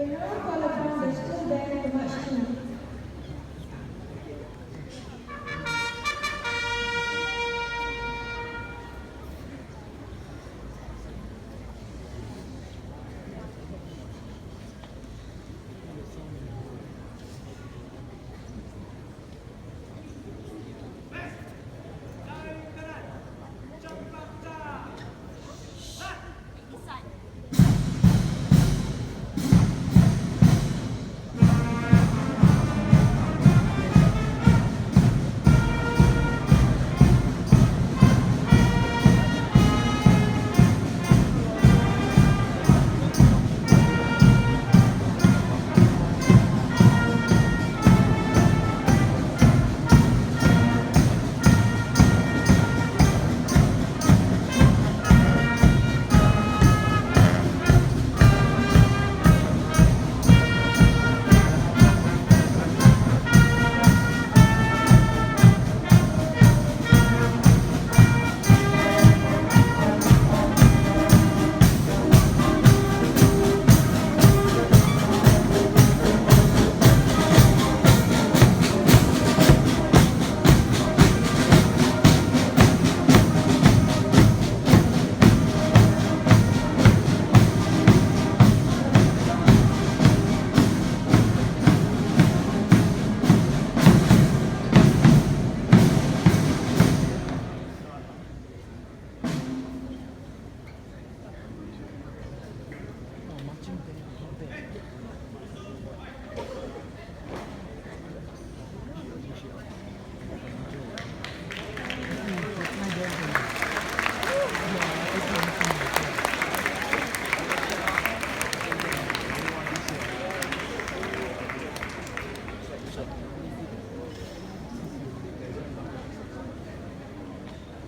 will now call upon the school band to march in.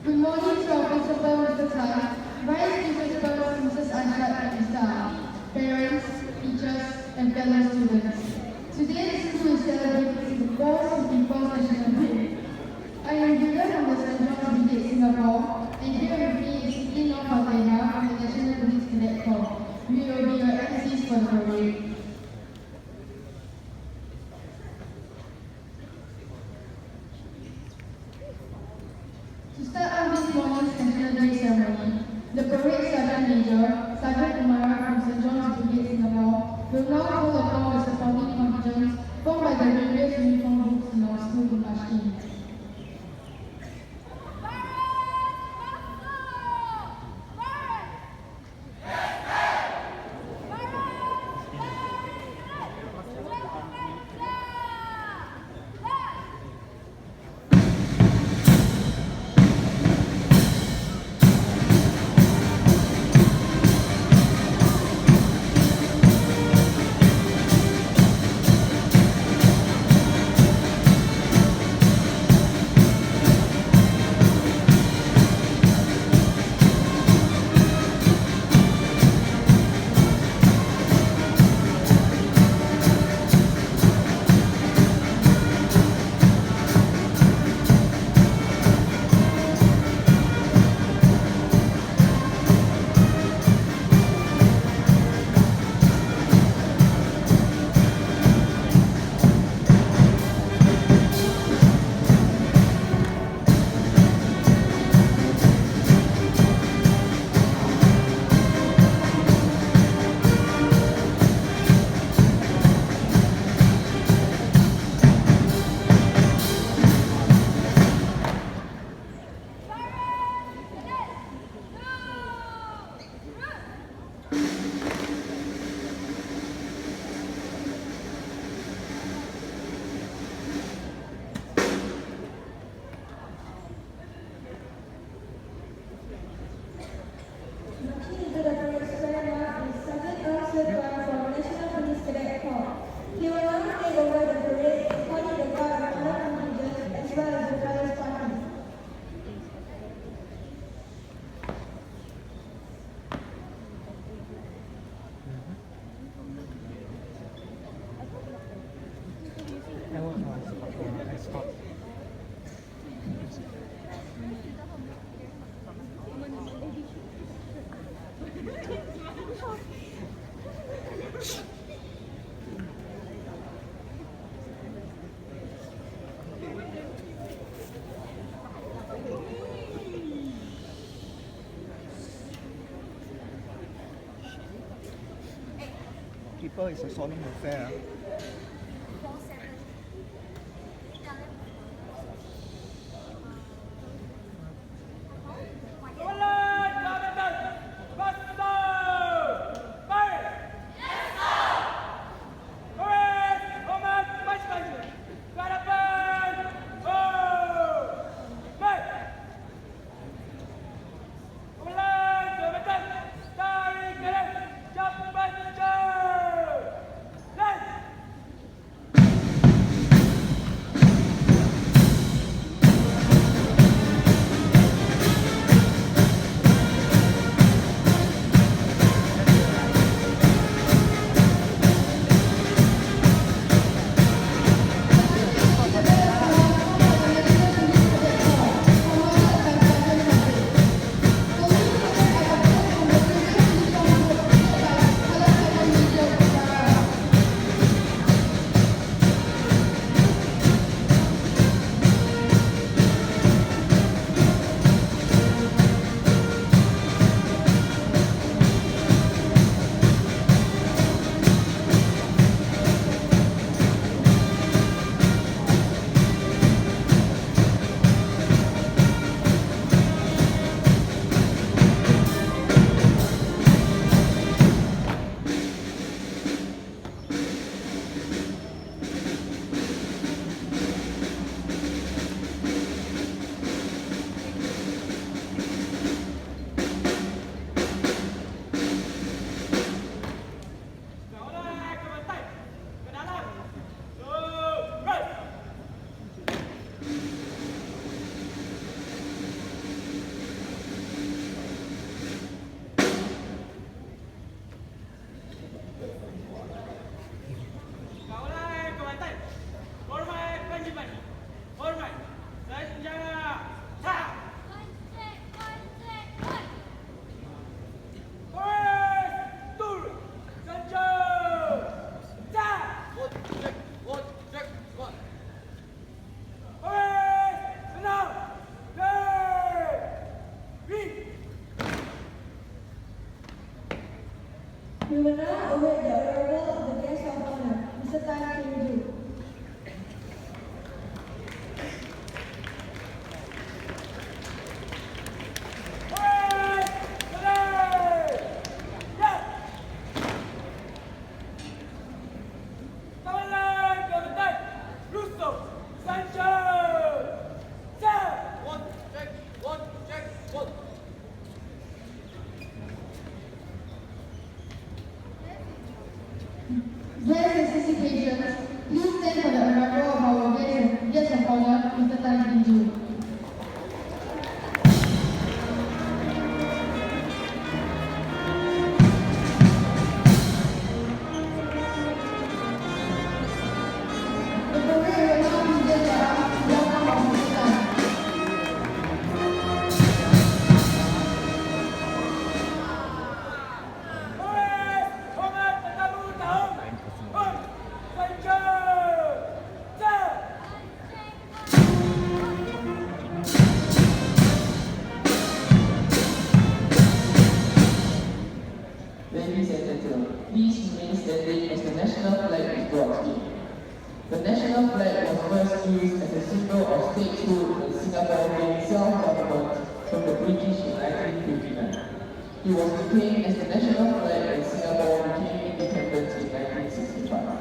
Good morning to our principal, Mr. Tan, vice principals, Mrs. Anjad and Mr. Ali, parents, teachers, and fellow students. Today, the school is celebrating Singapore's 54th National Day. I am Julia from the St. John's Brigade, Singapore, and here with me is Dean of Fatehah from the National Police Cadet Corps. We will be your MCs for the parade. To start off this morning's National Day ceremony, the parade sergeant major, Sergeant Umara from St. John's Brigade, Singapore, will now call upon the supporting contingents formed by the various uniform groups in our school to march in. people is a solemn affair. We will now await the arrival of the guest of honor, Mr. Tan Kim Joo. Guests and occasions, please stand for the arrival of our guest of honor, Mr. Tan Kim Joo. The parade will now begin the welcome of Mr. Tan. Ladies and gentlemen, please remain standing as the national flag is brought in. The national flag was first used as a symbol of statehood when Singapore gained self-government from the British in 1959. It was retained as the national flag when Singapore became independent in 1965.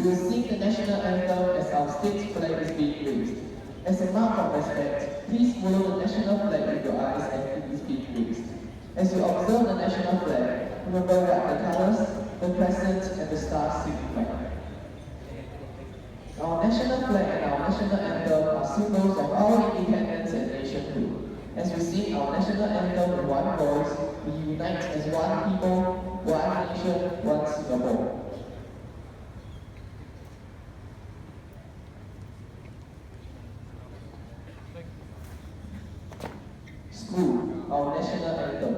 will sing the national anthem as our state flag is being raised. As a mark of respect, please follow the national flag with your eyes as it is being raised. As you observe the national flag, remember what the colors, the crescent, and the stars signify. Our national flag and our national anthem are symbols of our independence and nationhood. As we sing our national anthem in one voice, we unite as one people, one nation, one Singapore. School, our national anthem.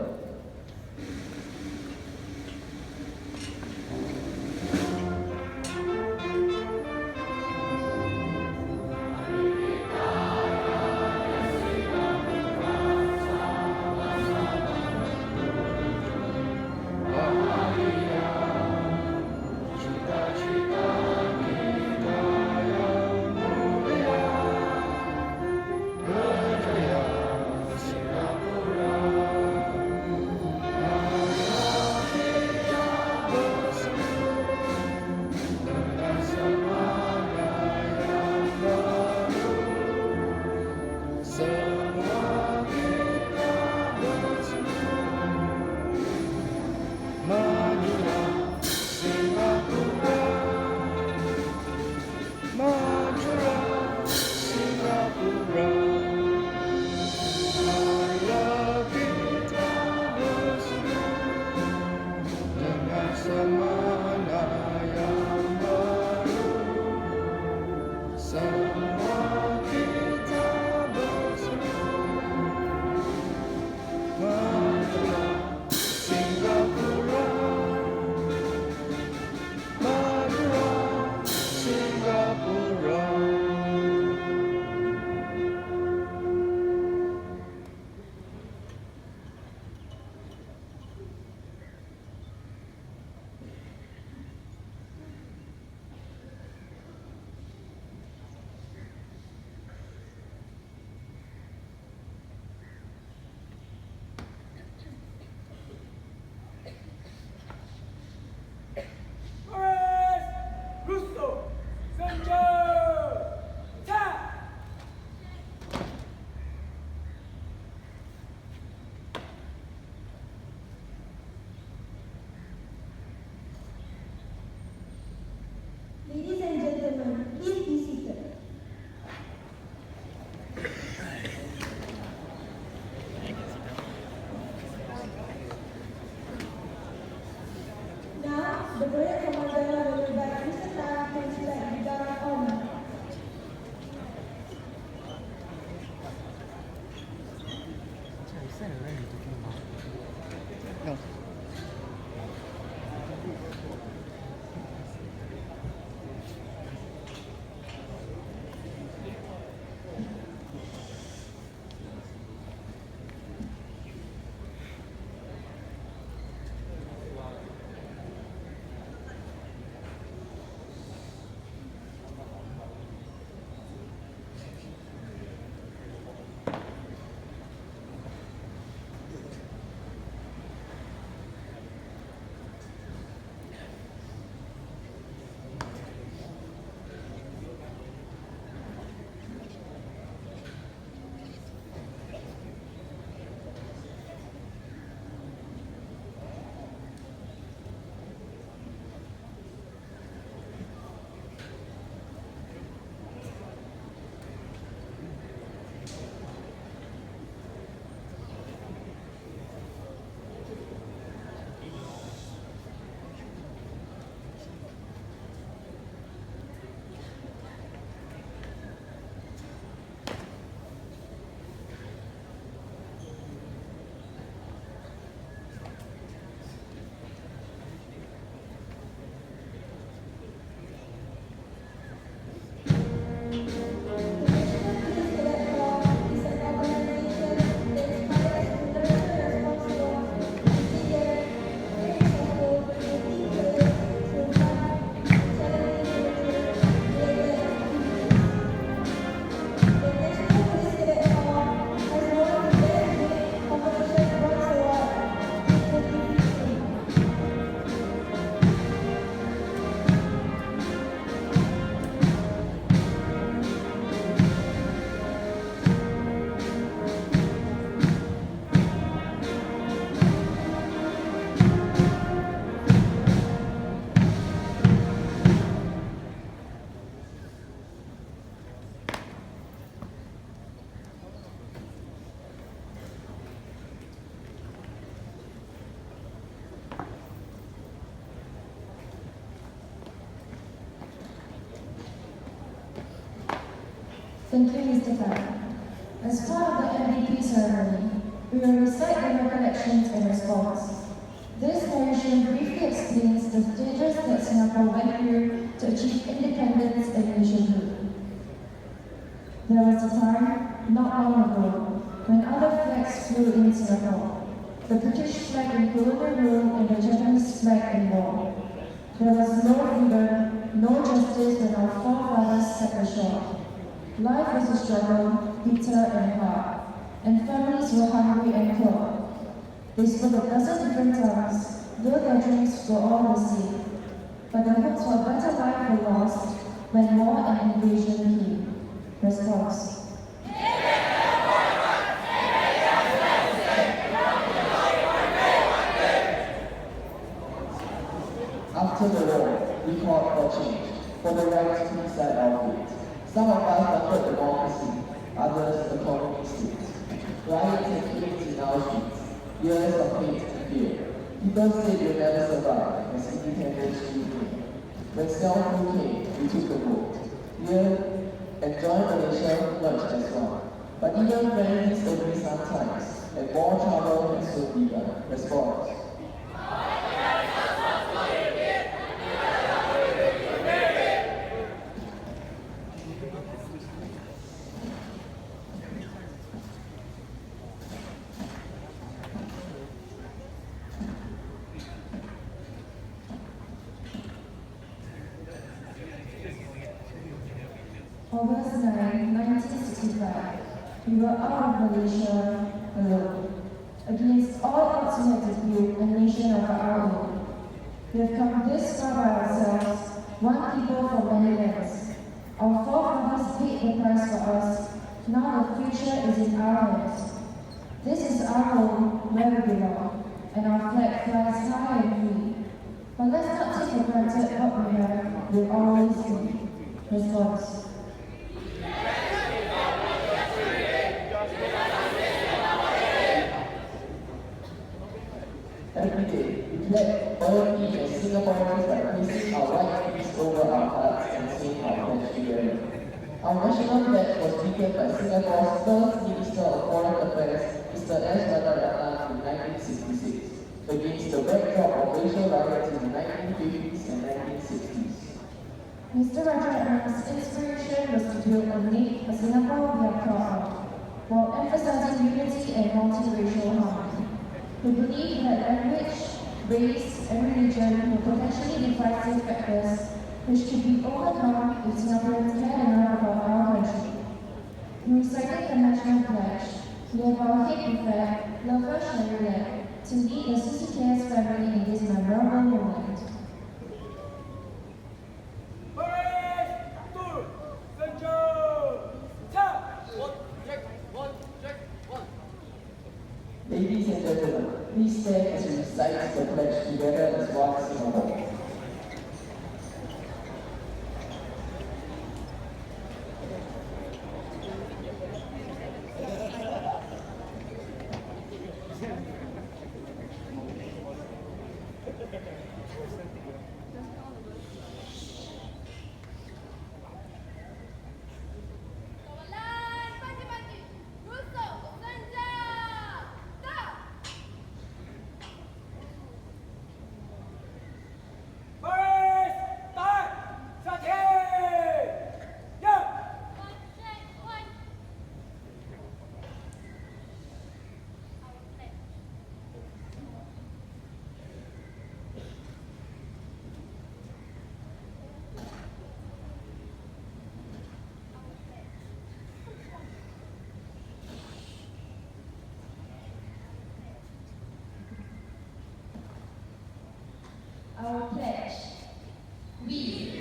Ladies and gentlemen, please be seated. Now, the parade commander will invite Mr. Tan to select the guard of honor. No. Thank you, Mr. Tan. As part of the MVP ceremony, we will recite the recollections and response. This narration briefly explains the stages that Singapore went through to achieve independence and nationhood. There was a time, not long ago, when other flags flew in Singapore. The British flag in colonial rule and the Japanese flag in war. There was no freedom, no justice when our forefathers stepped ashore. Life was a struggle, bitter and hard, and families were hungry and poor. They spoke a dozen different tongues, though their dreams were all the same. But the hopes for a better life were lost when war and invasion came. Response. After the war, we fought for change, for the right to decide our fate. Some of us suffered the democracy, others the communist state. Riots and killings in our streets, years of hate and fear. People said we'll never survive as independence came. When self-rule came, we took the vote. Here, enjoy Malaysia merged as one. But even when things agree sometimes, and more trouble has soon begun. Response. August 9, 1965, we were out of Malaysia alone. Against all odds we had to build a nation of our own. We have come this far by ourselves, one people for many lands. Our forefathers paid the price for us, now the future is in our hands. This is our home, where we belong, and our flag flies high and free. But let's not take for granted what we have will always be. Response. Every day, we pledge loyalty as Singaporeans by placing our white flags over our hearts and saying our pledge together. Our national flag was begun by Singapore's first Minister of Foreign Affairs, Mr. S. Rajaratnam, in 1966, against the backdrop of racial riots in the 1950s and 1960s. Mr. Rajaratnam's inspiration was to build a Singapore we are proud of, while emphasizing unity and multiracial harmony. We believe that language, race, and religion were potentially divisive factors which could be overcome if Singaporeans cared enough about our country. In reciting the national pledge, we have our head prefect, Lover Sharilan, to lead the CCKS family in this memorable moment. Ladies and gentlemen, please stand as we recite the pledge together as one Singapore. Our pledge. We,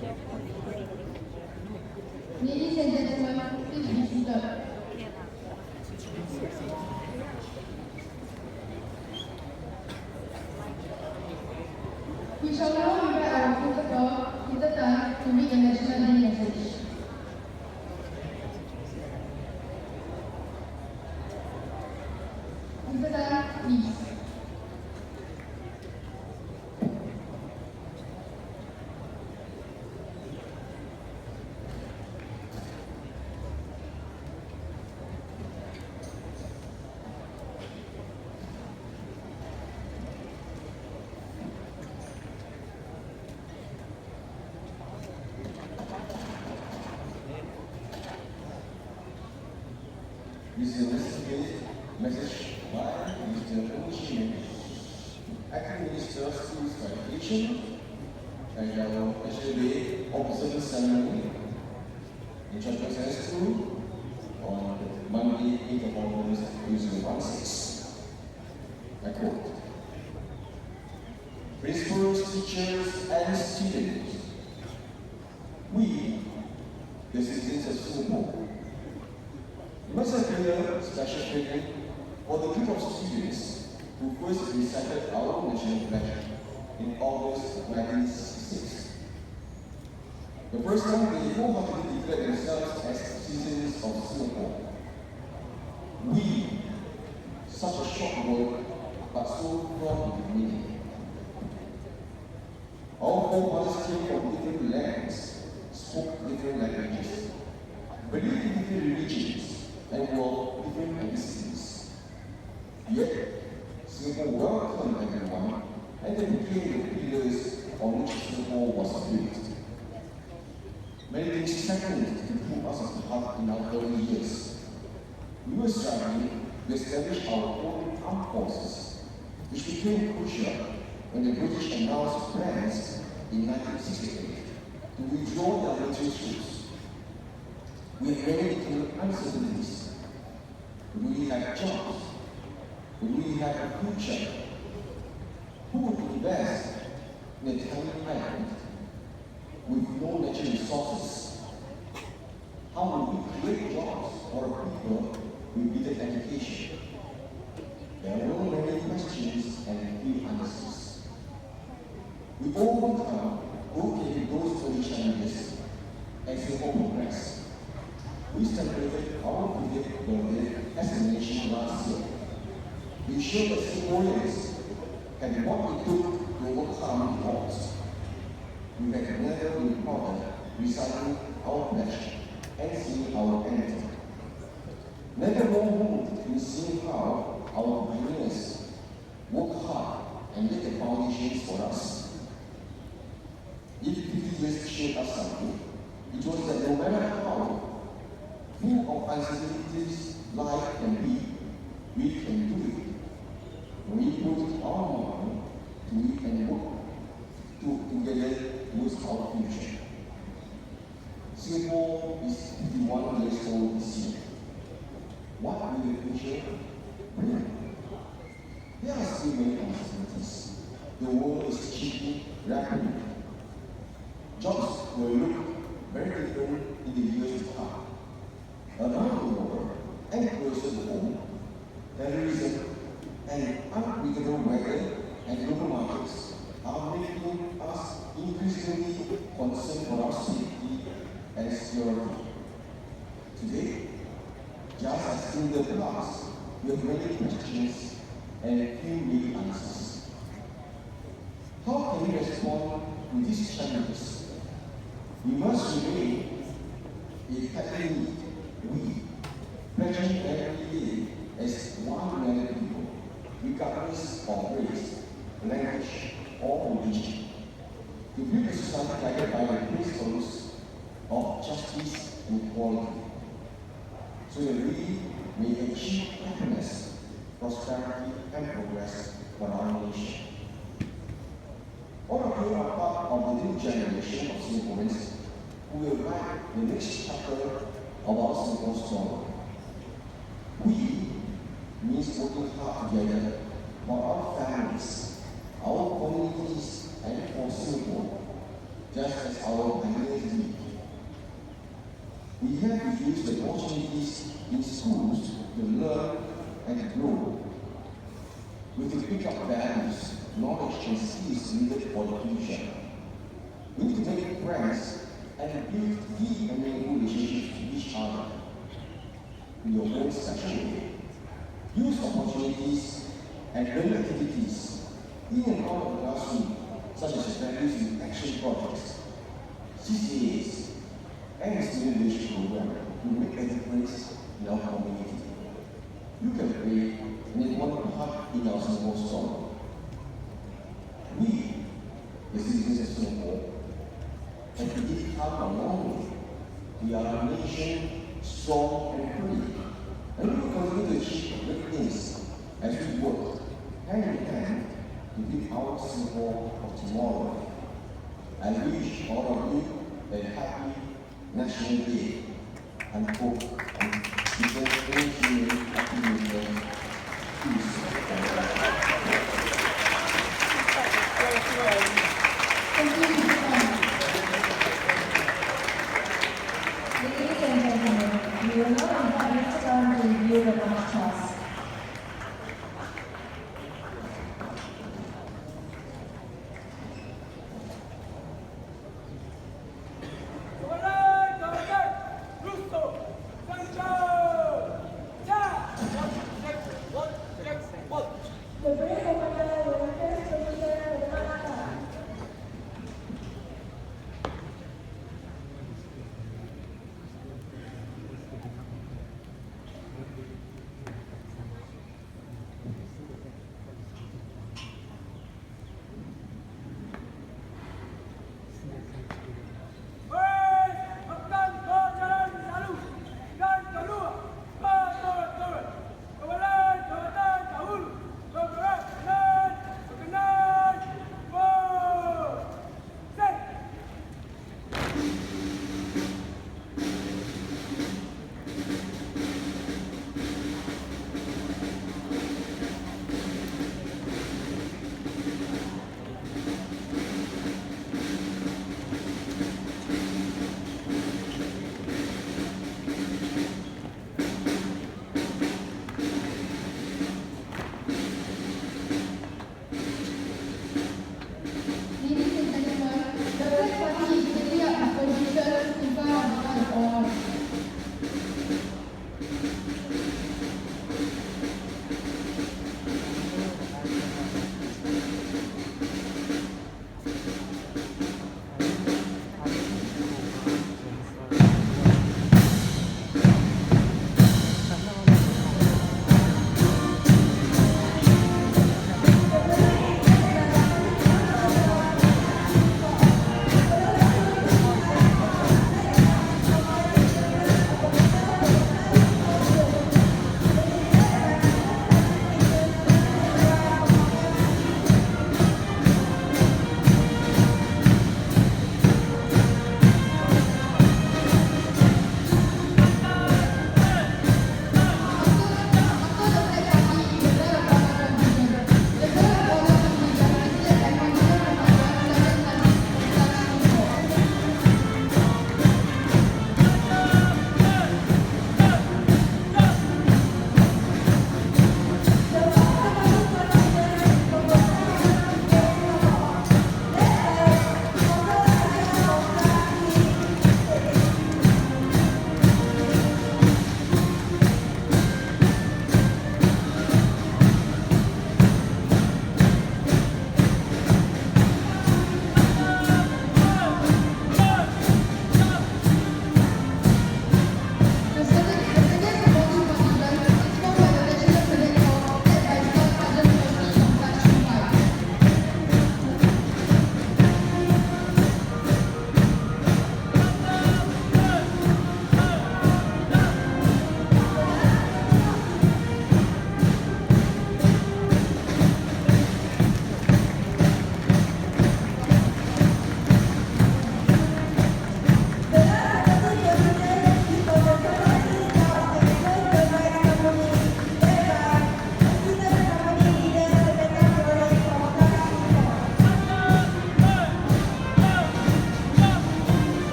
Ladies and gentlemen, please be seated. We shall now invite our principal, Peter Tan, to read the National Day message. Peter Tan, please. This is a message by Mr. Chua, Acting Minister of Schools Education, and our National Day observance ceremony in Chua Chu Kang School on Monday, 8th of August 2016. I quote: Principals, teachers, and students, we, the citizens of Singapore, must have clear special training for the group of students who first recited our national flag in August 1966. The first time they wholeheartedly declared themselves as citizens of Singapore. We, such a short word, but so fraught with meaning. Our forefathers came from different lands, spoke different languages, believed in different religions, and were different ethnicities. Yet, Singapore welcomed everyone and they became the pillars on which Singapore was built. Many things happened to pull us apart in our early years. We were struggling to establish our own armed forces, which became crucial when the British announced plans in 1968 to withdraw their military troops. We had many different uncertainties. Do we have jobs? Do we have a future? Who would invest in a tiny island with no natural resources? How will we create jobs for people with little education? There were many questions and few answers. We overcome those early challenges as Singapore progressed. We celebrated our 50th birthday as a nation last year. We showed that Singaporeans had what it took to overcome the odds. We had never been prouder reciting our pledge and seeing our anthem. Never more moved in seeing how our pioneers worked hard and laid the foundations for us. If 50 years showed us something, it was that no matter how full of uncertainties life can be, we can do it. When we put our mind to it and work together towards our future. Singapore is 51 years old this year. What will the future bring? There are still many uncertainties. The world is changing rapidly. Jobs will look very different in the years to come. Around the world and closer to home, terrorism and unpredictable weather and global markets are making us increasingly concerned for our safety and security. Today, just as in the past, we have many questions and few real answers. How can we respond to these challenges? We must remain a category we, pledging every day as one united people, regardless of race, language, or religion, to build a society guided by the principles of justice and equality, so that we may achieve happiness, prosperity, and progress for our nation. All of you are part of the new generation of Singaporeans who will write the next chapter of our Singapore story. We means working hard together for our families, our communities, and for Singapore, just as our pioneers did. We have to use the opportunities in schools to learn and grow. We have to pick up values, knowledge, and skills needed for the future. We need to make friends and build deep and meaningful relationships with each other. In your own special way, use opportunities and learning activities in and out of the classroom, such as values in action projects, CCAs, and student leadership program to make a difference in our community. You can play an important part in our Singapore story. We, the citizens of Singapore, have indeed come a long way. We are a nation strong and free, and we will continue to achieve great things as we work hand in hand to build our Singapore of tomorrow. I wish all of you a happy National Day and hope and people happy New Year. Peace.